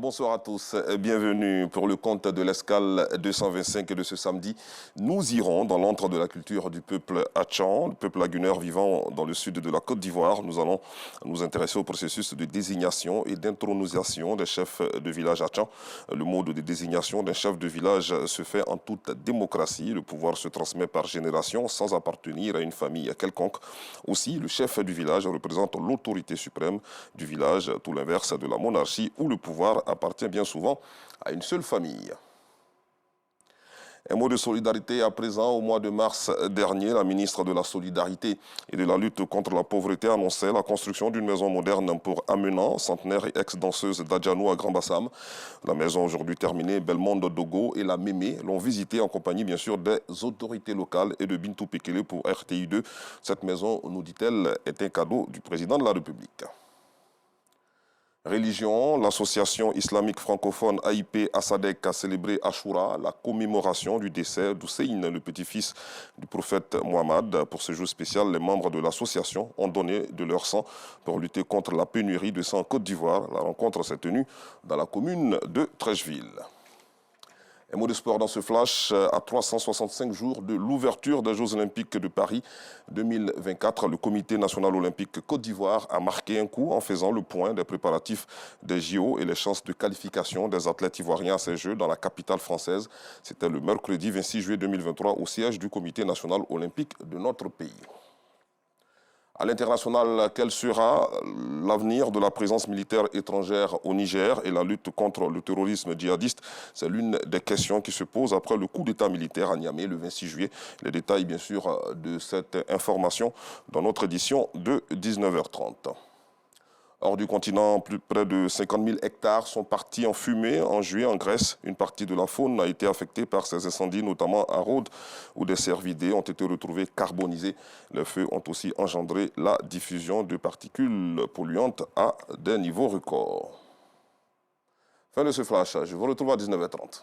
Bonsoir à tous, bienvenue pour le compte de l'escale 225 de ce samedi. Nous irons dans l'antre de la culture du peuple Hatchan, le peuple laguneur vivant dans le sud de la Côte d'Ivoire. Nous allons nous intéresser au processus de désignation et d'intronisation des chefs de village Hatchan. Le mode de désignation d'un chef de village se fait en toute démocratie. Le pouvoir se transmet par génération sans appartenir à une famille quelconque. Aussi, le chef du village représente l'autorité suprême du village, tout l'inverse de la monarchie où le pouvoir appartient bien souvent à une seule famille. Un mot de solidarité à présent. Au mois de mars dernier, la ministre de la Solidarité et de la lutte contre la pauvreté annonçait la construction d'une maison moderne pour Amenan, centenaire et ex-danseuse d'Adjanou à Grand-Bassam. La maison aujourd'hui terminée, Belmondo Dogo et la Mémé l'ont visitée en compagnie bien sûr des autorités locales et de Bintou Pekele pour RTI2. Cette maison, nous dit-elle, est un cadeau du président de la République. Religion, l'association islamique francophone AIP Assadek a célébré Ashura, la commémoration du décès d'Hussein, le petit-fils du prophète Mohammed. Pour ce jour spécial, les membres de l'association ont donné de leur sang pour lutter contre la pénurie de sang en Côte d'Ivoire. La rencontre s'est tenue dans la commune de Trècheville. Un mot de sport dans ce flash. À 365 jours de l'ouverture des Jeux Olympiques de Paris 2024, le Comité national olympique Côte d'Ivoire a marqué un coup en faisant le point des préparatifs des JO et les chances de qualification des athlètes ivoiriens à ces Jeux dans la capitale française. C'était le mercredi 26 juillet 2023 au siège du Comité national olympique de notre pays. À l'international, quel sera l'avenir de la présence militaire étrangère au Niger et la lutte contre le terrorisme djihadiste? C'est l'une des questions qui se posent après le coup d'État militaire à Niamey le 26 juillet. Les détails, bien sûr, de cette information dans notre édition de 19h30. Hors du continent, près de 50 000 hectares sont partis en fumée en juillet en Grèce. Une partie de la faune a été affectée par ces incendies, notamment à Rhodes, où des cervidés ont été retrouvés carbonisés. Les feux ont aussi engendré la diffusion de particules polluantes à des niveaux records. Fin de ce flash, je vous retrouve à 19h30.